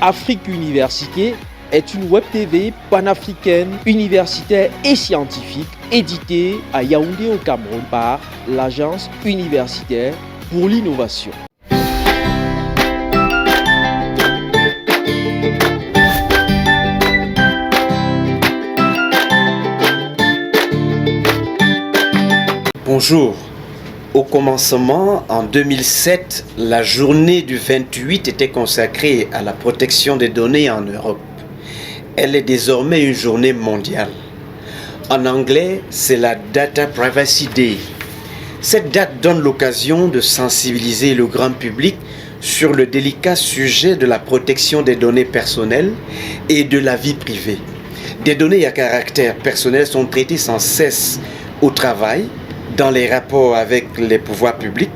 Afrique Université est une web TV panafricaine, universitaire et scientifique éditée à Yaoundé au Cameroun par l'Agence universitaire pour l'innovation. Bonjour. Au commencement, en 2007, la journée du 28 était consacrée à la protection des données en Europe. Elle est désormais une journée mondiale. En anglais, c'est la Data Privacy Day. Cette date donne l'occasion de sensibiliser le grand public sur le délicat sujet de la protection des données personnelles et de la vie privée. Des données à caractère personnel sont traitées sans cesse au travail, dans les rapports avec les pouvoirs publics,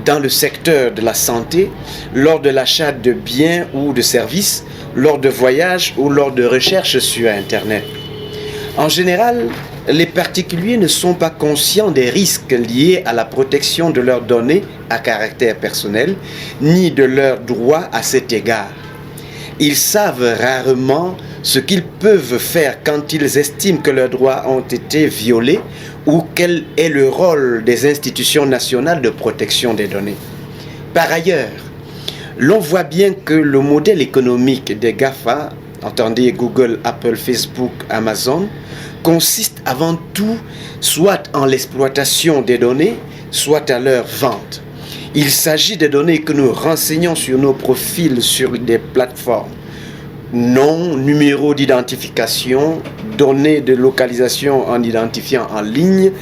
dans le secteur de la santé, lors de l'achat de biens ou de services, lors de voyages ou lors de recherches sur Internet. En général, les particuliers ne sont pas conscients des risques liés à la protection de leurs données à caractère personnel, ni de leurs droits à cet égard. Ils savent rarement ce qu'ils peuvent faire quand ils estiment que leurs droits ont été violés ou quel est le rôle des institutions nationales de protection des données. Par ailleurs, l'on voit bien que le modèle économique des GAFA, entendez Google, Apple, Facebook, Amazon, consiste avant tout soit en l'exploitation des données, soit à leur vente. Il s'agit des données que nous renseignons sur nos profils sur des plateformes. Nom, numéro d'identification, données de localisation en identifiant en ligne,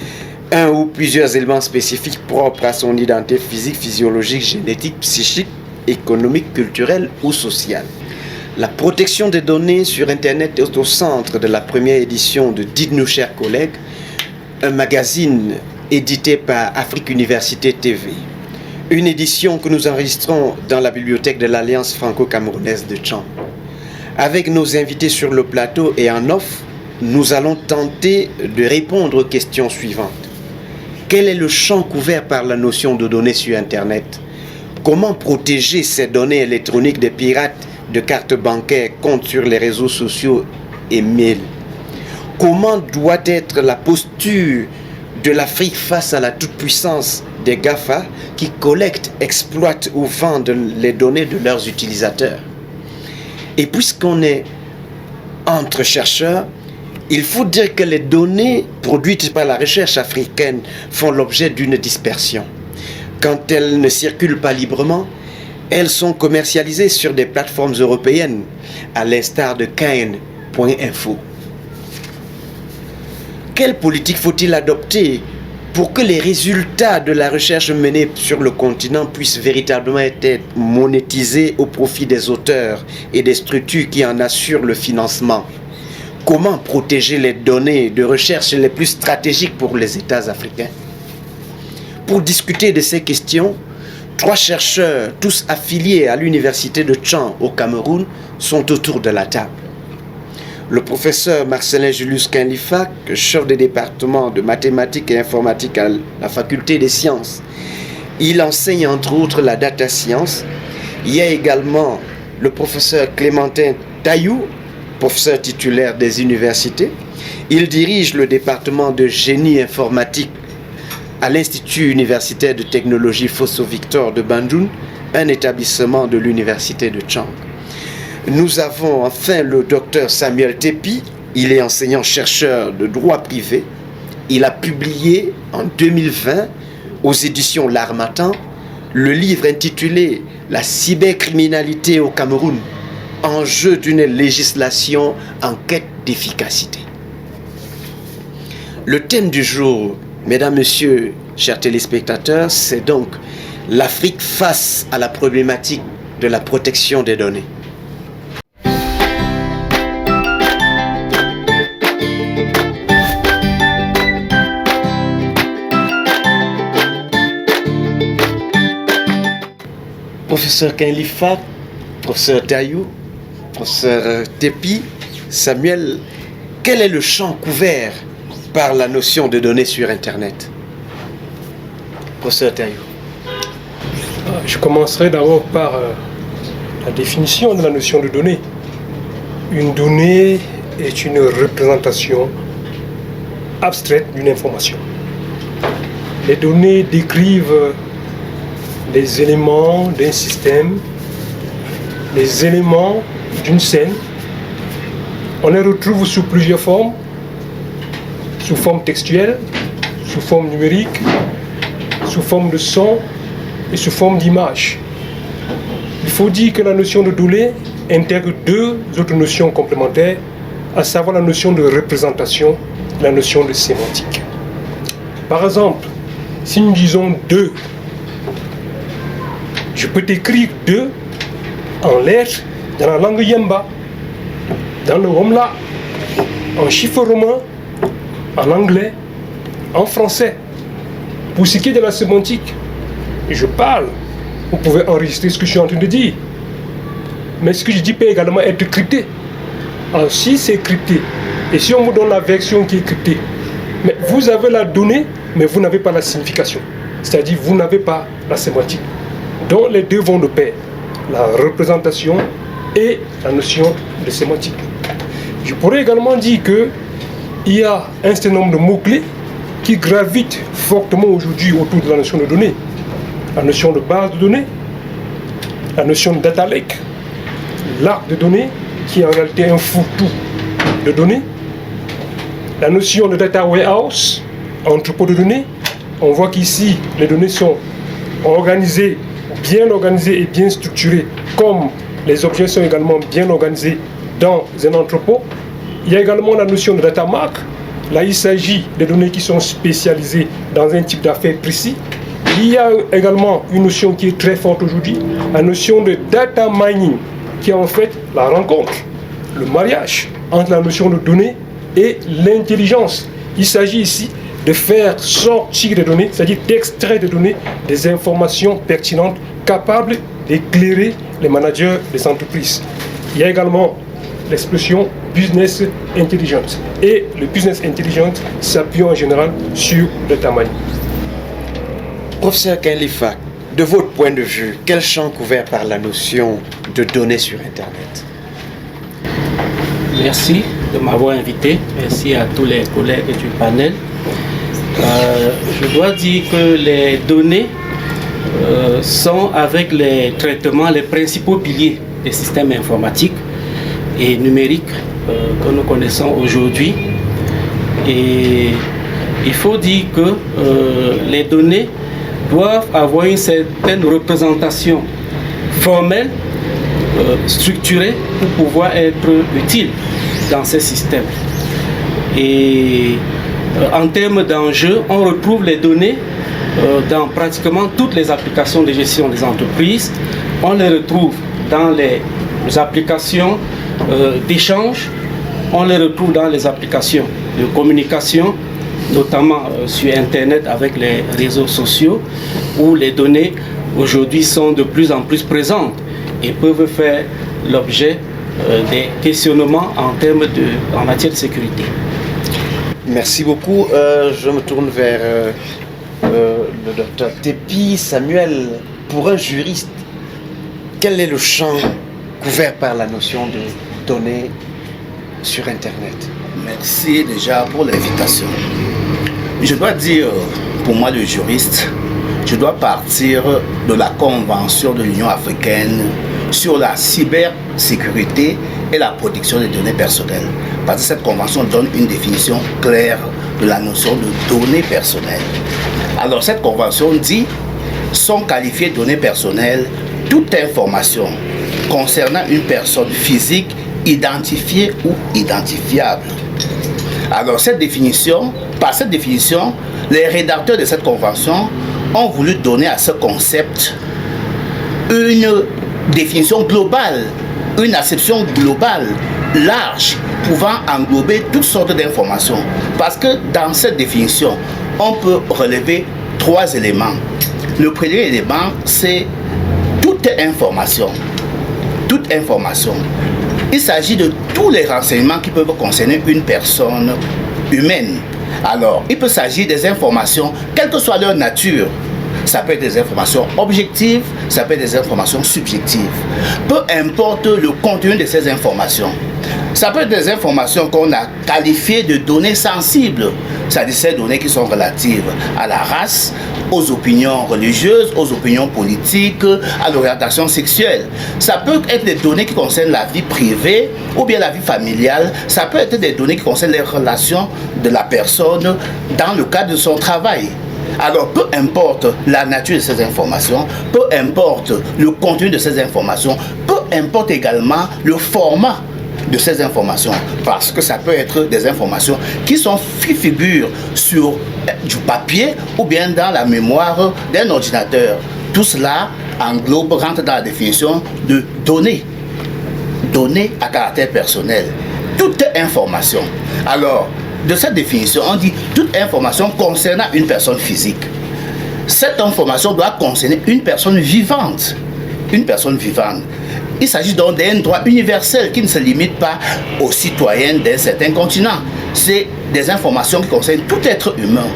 un ou plusieurs éléments spécifiques propres à son identité physique, physiologique, génétique, psychique, économique, culturelle ou sociale. La protection des données sur Internet est au centre de la première édition de Dites-nous, chers collègues, un magazine édité par Afrique Université TV. Une édition que nous enregistrons dans la bibliothèque de l'Alliance franco-camerounaise de Tchang. Avec nos invités sur le plateau et en off, nous allons tenter de répondre aux questions suivantes. Quel est le champ couvert par la notion de données sur Internet? Comment protéger ces données électroniques des pirates de cartes bancaires, comptes sur les réseaux sociaux et mails? Comment doit être la posture de l'Afrique face à la toute-puissance des GAFA qui collectent, exploitent ou vendent les données de leurs utilisateurs? Et puisqu'on est entre chercheurs, il faut dire que les données produites par la recherche africaine font l'objet d'une dispersion. Quand elles ne circulent pas librement, elles sont commercialisées sur des plateformes européennes, à l'instar de Caen.info. Quelle politique faut-il adopter pour que les résultats de la recherche menée sur le continent puissent véritablement être monétisés au profit des auteurs et des structures qui en assurent le financement? Comment protéger les données de recherche les plus stratégiques pour les États africains? Pour discuter de ces questions, 3 chercheurs, tous affiliés à l'université de Tchang au Cameroun, sont autour de la table. Le professeur Marcelin Julius Quinlifac, chef de département de mathématiques et informatique à la faculté des sciences. Il enseigne entre autres la data science. Il y a également le professeur Clémentin Taillou, professeur titulaire des universités. Il dirige le département de génie informatique à l'Institut universitaire de technologie Fosso-Victor de Bandung, un établissement de l'université de Tchang. Nous avons enfin le docteur Samuel Tepi. Il est enseignant-chercheur de droit privé. Il a publié en 2020 aux éditions L'Harmattan le livre intitulé « La cybercriminalité au Cameroun, enjeu d'une législation en quête d'efficacité ». Le thème du jour, mesdames, messieurs, chers téléspectateurs, c'est donc l'Afrique face à la problématique de la protection des données. Professeur Quinlifac, professeur Taillou, professeur Tepi, Samuel, quel est le champ couvert par la notion de données sur Internet? Professeur Taillou. Je commencerai d'abord par la définition de la notion de donnée. Une donnée est une représentation abstraite d'une information. Les données décrivent les éléments d'un système, les éléments d'une scène. On les retrouve sous plusieurs formes, sous forme textuelle, sous forme numérique, sous forme de son et sous forme d'image. Il faut dire que la notion de donnée intègre deux autres notions complémentaires, à savoir la notion de représentation et la notion de sémantique. Par exemple, si nous disons deux, je peux t'écrire deux en lettres dans la langue Yemba, dans le Womla, en chiffre romain, en anglais, en français. Pour ce qui est de la sémantique, je parle, vous pouvez enregistrer ce que je suis en train de dire. Mais ce que je dis peut également être crypté. Alors si c'est crypté, et si on vous donne la version qui est cryptée, mais vous avez la donnée, mais vous n'avez pas la signification. C'est-à-dire vous n'avez pas la sémantique. Donc les deux vont de pair, la représentation et la notion de sémantique. Je pourrais également dire qu'il y a un certain nombre de mots-clés qui gravitent fortement aujourd'hui autour de la notion de données. La notion de base de données, la notion de data lake, l'arc de données, qui est en réalité un fourre-tout de données, la notion de data warehouse, entrepôt de données. On voit qu'ici, les données sont organisées et bien structurées, comme les objets sont également bien organisés dans un entrepôt. Il y a également la notion de data mark. Là, il s'agit des données qui sont spécialisées dans un type d'affaires précis. Il y a également une notion qui est très forte aujourd'hui, la notion de data mining, qui est en fait la rencontre, le mariage entre la notion de données et l'intelligence. Il s'agit ici de faire sortir des données, c'est-à-dire d'extraire des données, des informations pertinentes, capables d'éclairer les managers des entreprises. Il y a également l'expression business intelligence. Et le business intelligence s'appuie en général sur le data mining. Professeur Kailifa, de votre point de vue, quel champ couvert par la notion de données sur Internet? Merci de m'avoir invité. Merci à tous les collègues du panel. Je dois dire que les données sont, avec les traitements, les principaux piliers des systèmes informatiques et numériques que nous connaissons aujourd'hui. Et il faut dire que les données doivent avoir une certaine représentation formelle, structurée, pour pouvoir être utiles dans ces systèmes. Et en termes d'enjeux, on retrouve les données dans pratiquement toutes les applications de gestion des entreprises. On les retrouve dans les applications d'échange, on les retrouve dans les applications de communication, notamment sur Internet avec les réseaux sociaux, où les données aujourd'hui sont de plus en plus présentes et peuvent faire l'objet des questionnements en matière de sécurité. Merci beaucoup. Je me tourne vers le docteur Tepi. Samuel, pour un juriste, quel est le champ couvert par la notion de données sur Internet? Merci déjà pour l'invitation. Je dois dire, pour moi le juriste, je dois partir de la Convention de l'Union africaine sur la cybersécurité et la protection des données personnelles. Parce que cette convention donne une définition claire de la notion de données personnelles. Alors cette convention dit, sont qualifiées de données personnelles toute information concernant une personne physique identifiée ou identifiable. Alors par cette définition, les rédacteurs de cette convention ont voulu donner à ce concept une définition globale, une acception globale, large, pouvant englober toutes sortes d'informations. Parce que dans cette définition, on peut relever 3 éléments. Le premier élément, c'est toute information. Toute information. Il s'agit de tous les renseignements qui peuvent concerner une personne humaine. Alors, il peut s'agir des informations, quelle que soit leur nature. Ça peut être des informations objectives, ça peut être des informations subjectives. Peu importe le contenu de ces informations. Ça peut être des informations qu'on a qualifiées de données sensibles, c'est-à-dire ces données qui sont relatives à la race, aux opinions religieuses, aux opinions politiques, à l'orientation sexuelle. Ça peut être des données qui concernent la vie privée ou bien la vie familiale. Ça peut être des données qui concernent les relations de la personne dans le cadre de son travail. Alors, peu importe la nature de ces informations, peu importe le contenu de ces informations, peu importe également le format de ces informations, parce que ça peut être des informations qui figurent sur du papier ou bien dans la mémoire d'un ordinateur. Tout cela rentre dans la définition de données à caractère personnel. Toute information. Alors, de cette définition, on dit toute information concernant une personne physique. Cette information doit concerner une personne vivante. Une personne vivante. Il s'agit donc d'un droit universel qui ne se limite pas aux citoyens d'un certain continent. C'est des informations qui concernent tout être humain.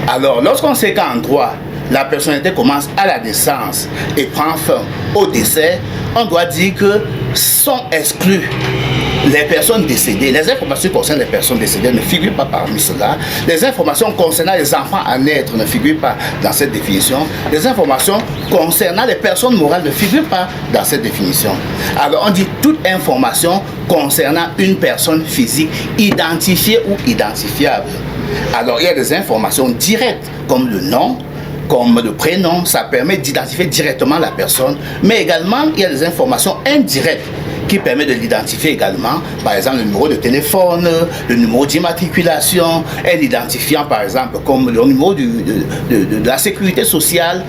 Alors, lorsqu'on sait qu'en droit, la personnalité commence à la naissance et prend fin au décès, on doit dire que sont exclus les personnes décédées. Les informations concernant les personnes décédées ne figurent pas parmi cela. Les informations concernant les enfants à naître ne figurent pas dans cette définition. Les informations concernant les personnes morales ne figurent pas dans cette définition. Alors on dit toute information concernant une personne physique identifiée ou identifiable. Alors il y a des informations directes comme le nom, comme le prénom, ça permet d'identifier directement la personne, mais également il y a des informations indirectes qui permettent de l'identifier également, par exemple le numéro de téléphone, le numéro d'immatriculation, et l'identifiant par exemple comme le numéro de la sécurité sociale.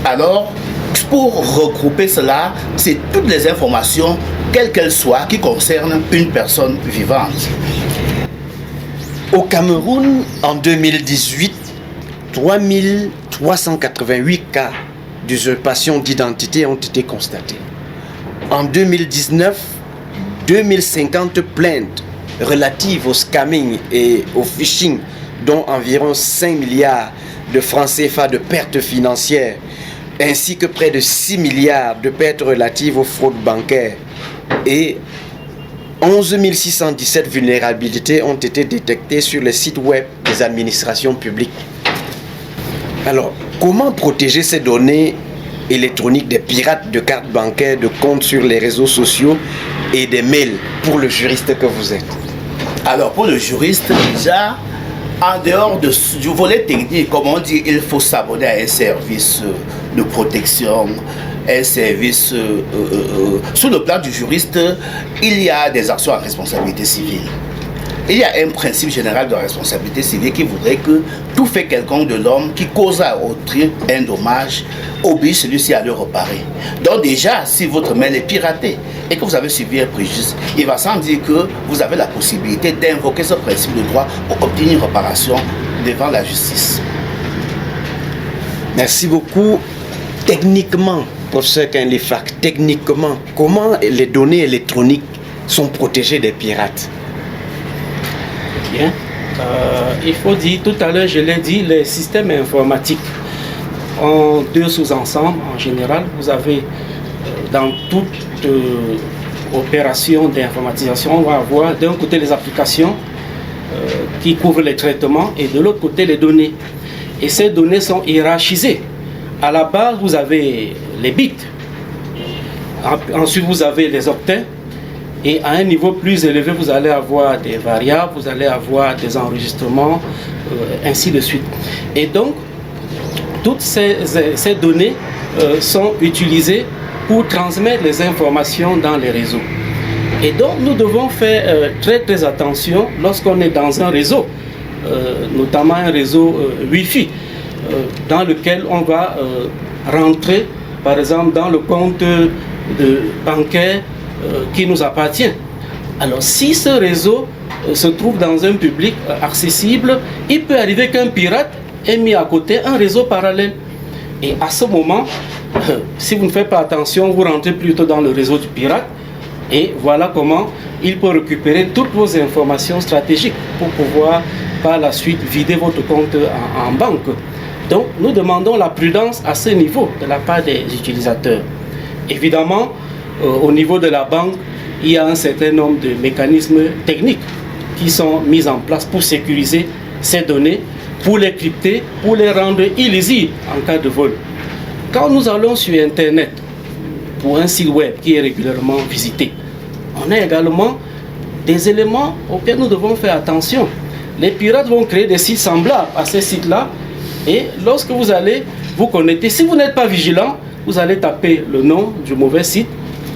Alors, pour regrouper cela, c'est toutes les informations, quelles qu'elles soient, qui concernent une personne vivante. Au Cameroun, en 2018, 3388 cas d'usurpation d'identité ont été constatés. En 2019, 2050 plaintes relatives au scamming et au phishing, dont environ 5 milliards de francs CFA de pertes financières, ainsi que près de 6 milliards de pertes relatives aux fraudes bancaires. Et 11 617 vulnérabilités ont été détectées sur les sites web des administrations publiques. Alors, comment protéger ces données électroniques des pirates de cartes bancaires, de comptes sur les réseaux sociaux et des mails pour le juriste que vous êtes? Alors, pour le juriste, déjà, en dehors du volet technique, comme on dit, il faut s'abonner à un service de protection, un service... Sur le plan du juriste, il y a des actions à responsabilité civile. Il y a un principe général de responsabilité civile qui voudrait que tout fait quelconque de l'homme qui cause à autrui un dommage oblige celui-ci à le réparer. Donc déjà, si votre mail est piraté et que vous avez subi un préjudice, il va sans dire que vous avez la possibilité d'invoquer ce principe de droit pour obtenir une réparation devant la justice. Merci beaucoup. Techniquement, professeur Kainlifak, techniquement, comment les données électroniques sont protégées des pirates? Bien. Il faut dire, tout à l'heure je l'ai dit, les systèmes informatiques ont deux sous-ensembles en général. Vous avez dans toute opération d'informatisation, on va avoir d'un côté les applications qui couvrent les traitements et de l'autre côté les données. Et ces données sont hiérarchisées. À la base, vous avez les bits. Ensuite, vous avez les octets. Et à un niveau plus élevé, vous allez avoir des variables, vous allez avoir des enregistrements, ainsi de suite. Et donc, toutes ces données sont utilisées pour transmettre les informations dans les réseaux. Et donc, nous devons faire très attention lorsqu'on est dans un réseau, notamment un réseau Wi-Fi, dans lequel on va rentrer, par exemple, dans le compte bancaire qui nous appartient. Alors si ce réseau se trouve dans un public accessible, il peut arriver qu'un pirate ait mis à côté un réseau parallèle. Et à ce moment, si vous ne faites pas attention, vous rentrez plutôt dans le réseau du pirate. Et voilà comment il peut récupérer toutes vos informations stratégiques pour pouvoir par la suite vider votre compte en banque. Donc nous demandons la prudence à ce niveau de la part des utilisateurs. Évidemment, au niveau de la banque, il y a un certain nombre de mécanismes techniques qui sont mis en place pour sécuriser ces données, pour les crypter, pour les rendre illisibles en cas de vol. Quand nous allons sur Internet pour un site web qui est régulièrement visité, on a également des éléments auxquels nous devons faire attention. Les pirates vont créer des sites semblables à ces sites-là, et lorsque vous allez vous connecter, si vous n'êtes pas vigilant, vous allez taper le nom du mauvais site,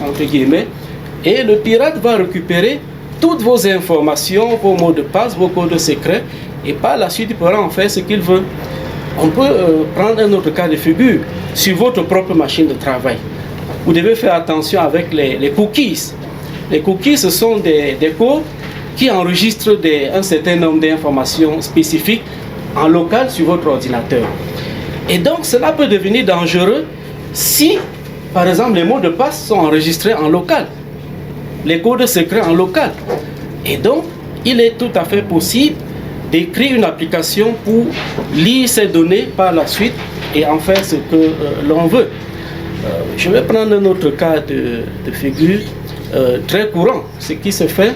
entre guillemets, et le pirate va récupérer toutes vos informations, vos mots de passe, vos codes secrets, et par la suite, il pourra en faire ce qu'il veut. On peut prendre un autre cas de figure sur votre propre machine de travail. Vous devez faire attention avec les cookies. Les cookies, ce sont des codes qui enregistrent un certain nombre d'informations spécifiques en local sur votre ordinateur. Et donc, cela peut devenir dangereux si, par exemple, les mots de passe sont enregistrés en local, les codes secrets en local. Et donc, il est tout à fait possible d'écrire une application pour lire ces données par la suite et en faire ce que l'on veut. Je vais prendre un autre cas de figure très courant, ce qui se fait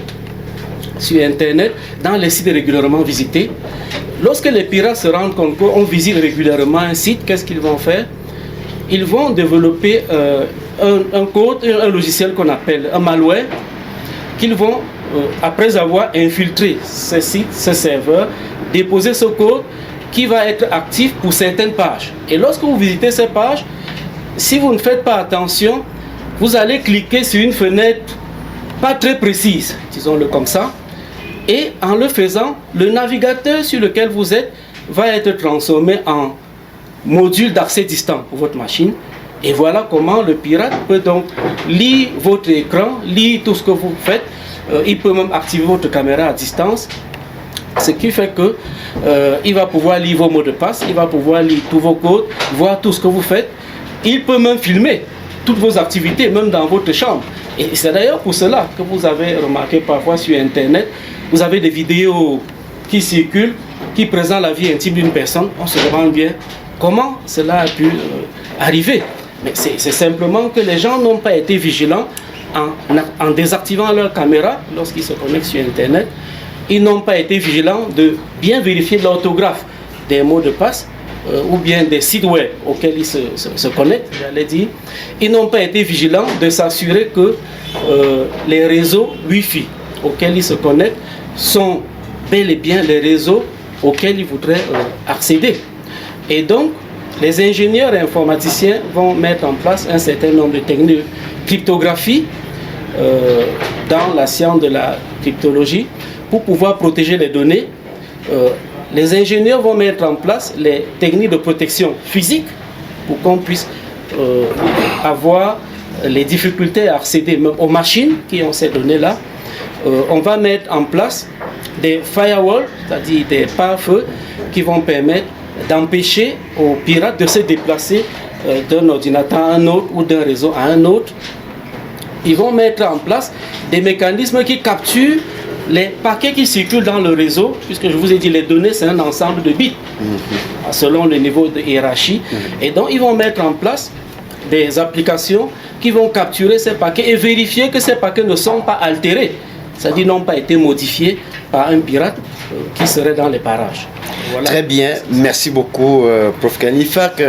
sur Internet, dans les sites régulièrement visités. Lorsque les pirates se rendent compte qu'on visite régulièrement un site, qu'est-ce qu'ils vont faire? Ils vont développer un code, un logiciel qu'on appelle un malware, qu'ils vont, après avoir infiltré ces sites, ces serveurs, déposer ce code qui va être actif pour certaines pages. Et lorsque vous visitez ces pages, si vous ne faites pas attention, vous allez cliquer sur une fenêtre pas très précise, disons-le comme ça, et en le faisant, le navigateur sur lequel vous êtes va être transformé en module d'accès distant pour votre machine. Et voilà comment le pirate peut donc lire votre écran, lire tout ce que vous faites. Il peut même activer votre caméra à distance, ce qui fait que il va pouvoir lire vos mots de passe, il va pouvoir lire tous vos codes, voir tout ce que vous faites. Il peut même filmer toutes vos activités, même dans votre chambre. Et c'est d'ailleurs pour cela que vous avez remarqué parfois sur Internet, vous avez des vidéos qui circulent, qui présentent la vie intime d'une personne. On se demande bien comment cela a pu arriver. Mais c'est simplement que les gens n'ont pas été vigilants en désactivant leur caméra lorsqu'ils se connectent sur Internet. Ils n'ont pas été vigilants de bien vérifier l'orthographe des mots de passe ou bien des sites web auxquels ils se connectent, j'allais dire. Ils n'ont pas été vigilants de s'assurer que les réseaux Wi-Fi auxquels ils se connectent sont bel et bien les réseaux auxquels ils voudraient accéder. Et donc, les ingénieurs et informaticiens vont mettre en place un certain nombre de techniques de cryptographie dans la science de la cryptologie pour pouvoir protéger les données. Les ingénieurs vont mettre en place les techniques de protection physique pour qu'on puisse avoir les difficultés à accéder même aux machines qui ont ces données-là. On va mettre en place des firewalls, c'est-à-dire des pare-feux qui vont permettre d'empêcher aux pirates de se déplacer d'un ordinateur à un autre ou d'un réseau à un autre. Ils vont mettre en place des mécanismes qui capturent les paquets qui circulent dans le réseau, puisque je vous ai dit les données c'est un ensemble de bits selon le niveau de hiérarchie. Et donc ils vont mettre en place des applications qui vont capturer ces paquets et vérifier que ces paquets ne sont pas altérés, c'est-à-dire n'ont pas été modifiés par un pirate qui serait dans les parages. Voilà. Très bien, merci beaucoup Prof Kanifak.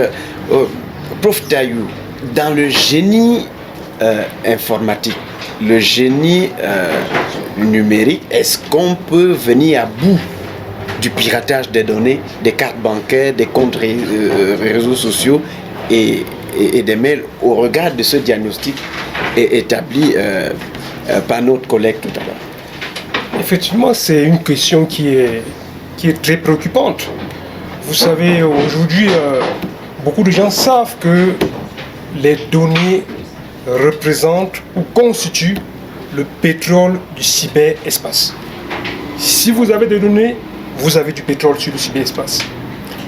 Prof Tayou, dans le génie informatique, le génie numérique, est-ce qu'on peut venir à bout du piratage des données, des cartes bancaires, des comptes réseaux sociaux et des mails au regard de ce diagnostic établi par notre collègue tout à l'heure? Effectivement, c'est une question qui est très préoccupante. Vous savez, aujourd'hui, beaucoup de gens savent que les données représentent ou constituent le pétrole du cyberespace. Si vous avez des données, vous avez du pétrole sur le cyberespace.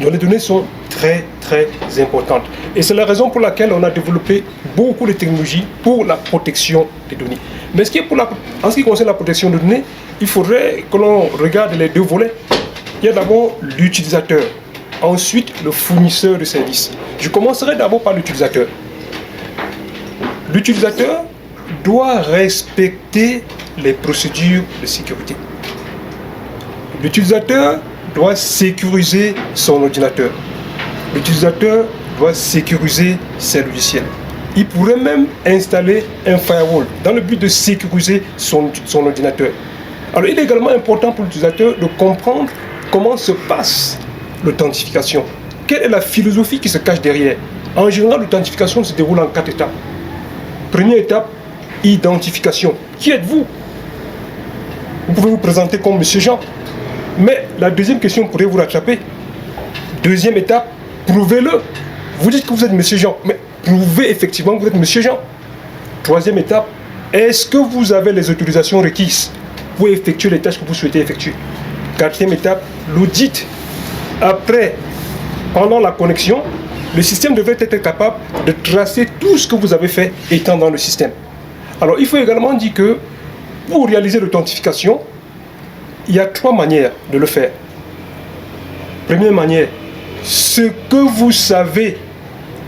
Donc les données sont très très importantes. Et c'est la raison pour laquelle on a développé beaucoup de technologies pour la protection des données. Mais en ce qui concerne la protection des données, il faudrait que l'on regarde les deux volets. Il y a d'abord l'utilisateur. ensuite le fournisseur de services. Je commencerai d'abord par l'utilisateur. L'utilisateur doit respecter les procédures de sécurité. L'utilisateur doit sécuriser son ordinateur. L'utilisateur doit sécuriser ses logiciels. Il pourrait même installer un firewall dans le but de sécuriser son ordinateur. Alors il est également important pour l'utilisateur de comprendre comment se passe l'authentification. Quelle est la philosophie qui se cache derrière? En général, l'authentification se déroule en 4 étapes. Première étape, identification. Qui êtes-vous? Vous pouvez vous présenter comme Monsieur Jean. Mais la deuxième question pourrait vous rattraper. Deuxième étape, prouvez-le. Vous dites que vous êtes Monsieur Jean, mais prouvez effectivement que vous êtes Monsieur Jean. Troisième étape, est-ce que vous avez les autorisations requises pour effectuer les tâches que vous souhaitez effectuer? Quatrième étape, l'audit. Après, pendant la connexion, le système devrait être capable de tracer tout ce que vous avez fait étant dans le système. Alors, il faut également dire que pour réaliser l'authentification, il y a 3 manières de le faire. Première manière, ce que vous savez,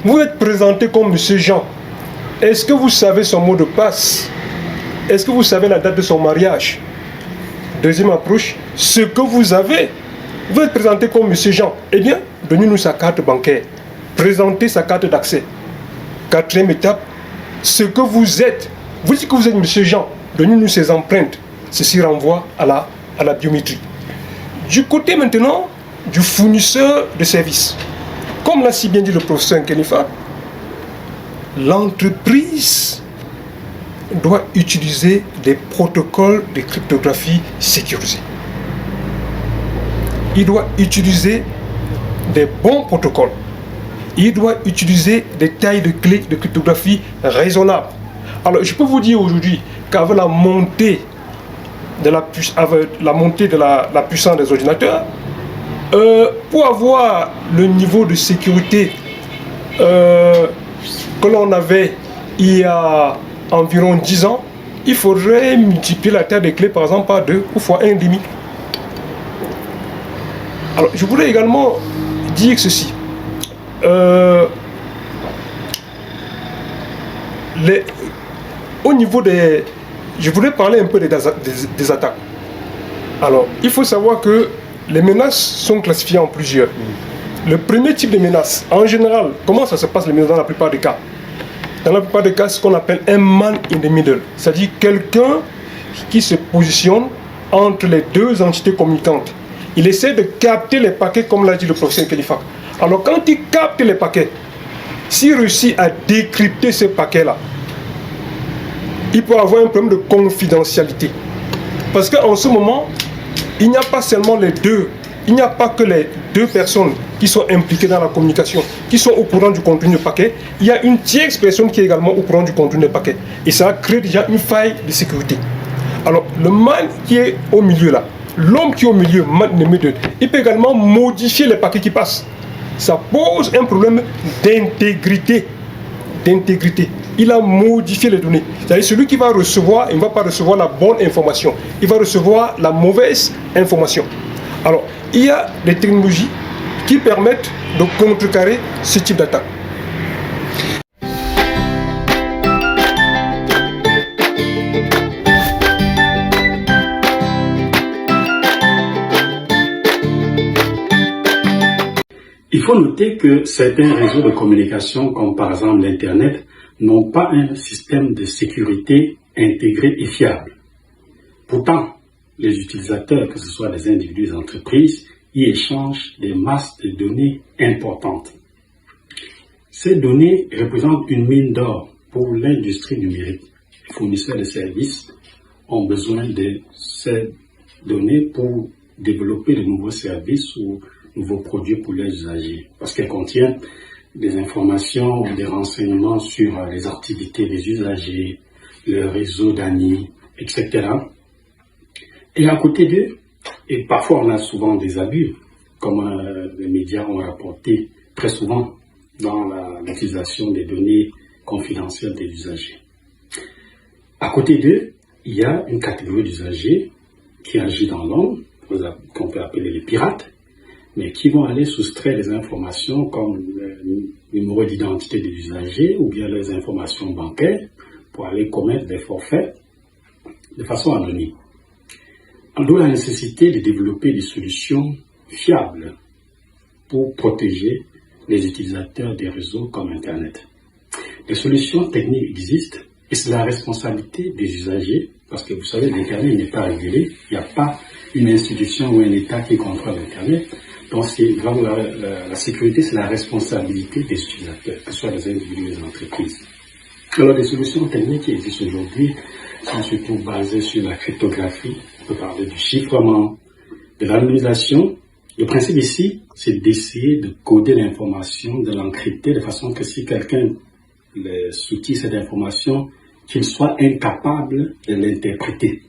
vous êtes présenté comme Monsieur Jean. Est-ce que vous savez son mot de passe? Est-ce que vous savez la date de son mariage? Deuxième approche, ce que vous avez, vous êtes présenté comme Monsieur Jean. Eh bien, donnez-nous sa carte bancaire. Présentez sa carte d'accès. Quatrième étape, ce que vous êtes. Vous dites que vous êtes Monsieur Jean. Donnez-nous ses empreintes. Ceci renvoie à la biométrie. Du côté maintenant du fournisseur de services, comme l'a si bien dit le professeur Nkenifa, l'entreprise doit utiliser des protocoles de cryptographie sécurisés. Il doit utiliser des bons protocoles. Il doit utiliser des tailles de clés de cryptographie raisonnables. Alors, je peux vous dire aujourd'hui qu'avec la montée de la puissance des ordinateurs, pour avoir le niveau de sécurité que l'on avait il y a environ 10 ans, il faudrait multiplier la taille des clés par exemple par 2 ou fois 1,5. Alors, je voulais également dire ceci. Au niveau des... Je voulais parler un peu des attaques. Alors, il faut savoir que les menaces sont classifiées en plusieurs. Le premier type de menace, en général, comment ça se passe les menaces dans la plupart des cas? Dans la plupart des cas, c'est ce qu'on appelle un man in the middle, c'est-à-dire quelqu'un qui se positionne entre les deux entités communicantes. Il essaie de capter les paquets, comme l'a dit le professeur Nkenifa. Alors, quand il capte les paquets, s'il réussit à décrypter ces paquets-là, il peut avoir un problème de confidentialité. Parce qu'en ce moment, il n'y a pas seulement les deux, il n'y a pas que les deux personnes qui sont impliquées dans la communication, qui sont au courant du contenu du paquet, il y a une tierce personne qui est également au courant du contenu du paquet. Et ça crée déjà une faille de sécurité. Alors, le man qui est au milieu là, l'homme qui est au milieu, man in the middle, il peut également modifier les paquets qui passent. Ça pose un problème d'intégrité. Il a modifié les données. C'est-à-dire celui qui va recevoir, il ne va pas recevoir la bonne information. Il va recevoir la mauvaise information. Alors, il y a des technologies qui permettent de contrecarrer ce type d'attaque. Il faut noter que certains réseaux de communication, comme par exemple l'Internet, n'ont pas un système de sécurité intégré et fiable. Pourtant, les utilisateurs, que ce soit des individus, des entreprises, y échangent des masses de données importantes. Ces données représentent une mine d'or pour l'industrie numérique. Les fournisseurs de services ont besoin de ces données pour développer de nouveaux services ou nouveaux produits pour les usagers, parce qu'elles contiennent des informations, des renseignements sur les activités des usagers, le réseau d'amis, etc. Et à côté d'eux, et parfois on a souvent des abus, comme les médias ont rapporté très souvent dans l'utilisation des données confidentielles des usagers. À côté d'eux, il y a une catégorie d'usagers qui agit dans l'ombre, qu'on peut appeler les pirates, mais qui vont aller soustraire des informations comme le numéro d'identité des usagers ou bien les informations bancaires pour aller commettre des forfaits de façon anonyme. D'où la nécessité de développer des solutions fiables pour protéger les utilisateurs des réseaux comme Internet. Des solutions techniques existent et c'est la responsabilité des usagers parce que vous savez, l'Internet n'est pas régulé, il n'y a pas une institution ou un État qui contrôle l'Internet. Donc, c'est vraiment la sécurité, c'est la responsabilité des utilisateurs, que ce soit les individus ou les entreprises. Alors, des solutions techniques qui existent aujourd'hui sont surtout basées sur la cryptographie. On peut parler du chiffrement, de l'anonymisation. Le principe ici, c'est d'essayer de coder l'information, de l'encrypter de façon que si quelqu'un soutient cette information, qu'il soit incapable de l'interpréter.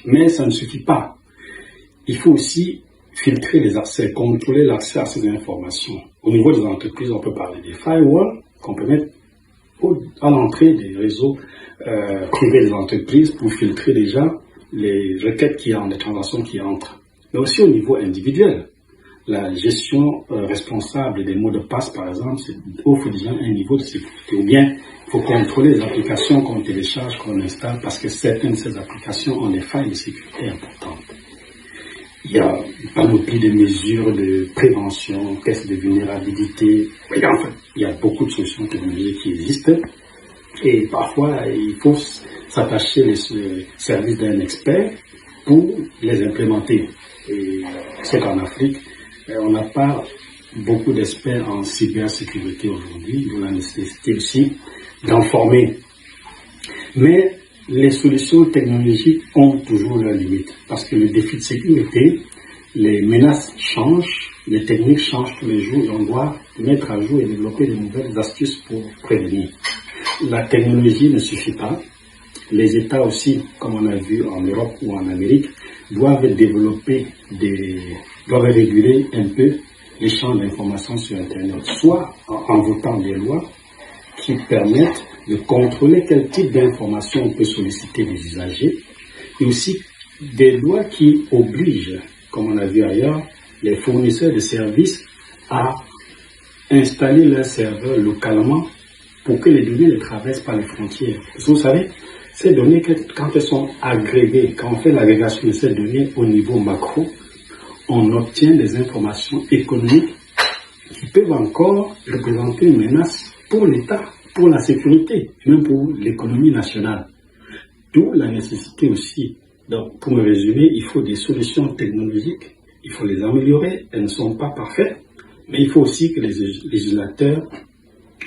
Mais ça ne suffit pas. Il faut aussi filtrer les accès, contrôler l'accès à ces informations. Au niveau des entreprises, on peut parler des firewalls qu'on peut mettre à l'entrée des réseaux privés des entreprises pour filtrer déjà les requêtes qui entrent, les transactions qui entrent. Mais aussi au niveau individuel. La gestion responsable des mots de passe, par exemple, offre déjà un niveau de sécurité. Ou bien, il faut contrôler les applications qu'on télécharge, qu'on installe, parce que certaines de ces applications ont des failles de sécurité importantes. Il y a une panoplie de mesures de prévention, tests de vulnérabilité. Enfin, il y a beaucoup de solutions technologiques qui existent. Et parfois, il faut s'attacher les services d'un expert pour les implémenter. Et c'est qu'en Afrique, on n'a pas beaucoup d'experts en cybersécurité aujourd'hui, d'où la nécessité aussi d'en former. Mais les solutions technologiques ont toujours leurs limites, parce que le défi de sécurité, les menaces changent, les techniques changent tous les jours, et on doit mettre à jour et développer de nouvelles astuces pour prévenir. La technologie ne suffit pas. Les États aussi, comme on a vu en Europe ou en Amérique, doivent réguler un peu l'échange d'informations sur Internet, soit en votant des lois qui permettent de contrôler quel type d'informations on peut solliciter des usagers, et aussi des lois qui obligent, comme on a vu ailleurs, les fournisseurs de services à installer leurs serveurs localement pour que les données ne traversent pas les frontières. Parce que vous savez, ces données, quand elles sont agrégées, quand on fait l'agrégation de ces données au niveau macro, on obtient des informations économiques qui peuvent encore représenter une menace pour l'État, pour la sécurité, et même pour l'économie nationale. D'où la nécessité aussi. Donc, pour me résumer, il faut des solutions technologiques, il faut les améliorer, elles ne sont pas parfaites, mais il faut aussi que les législateurs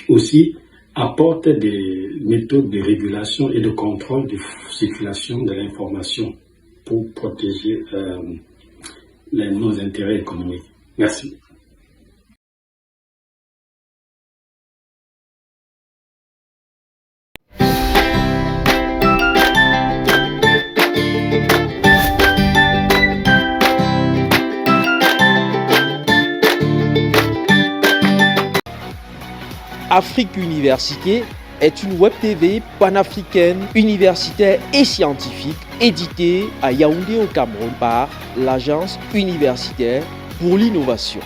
aussi apportent des méthodes de régulation et de contrôle de circulation de l'information pour protéger nos intérêts économiques. Merci. Afrique Université est une web TV panafricaine, universitaire et scientifique éditée à Yaoundé au Cameroun par l'Agence universitaire pour l'innovation.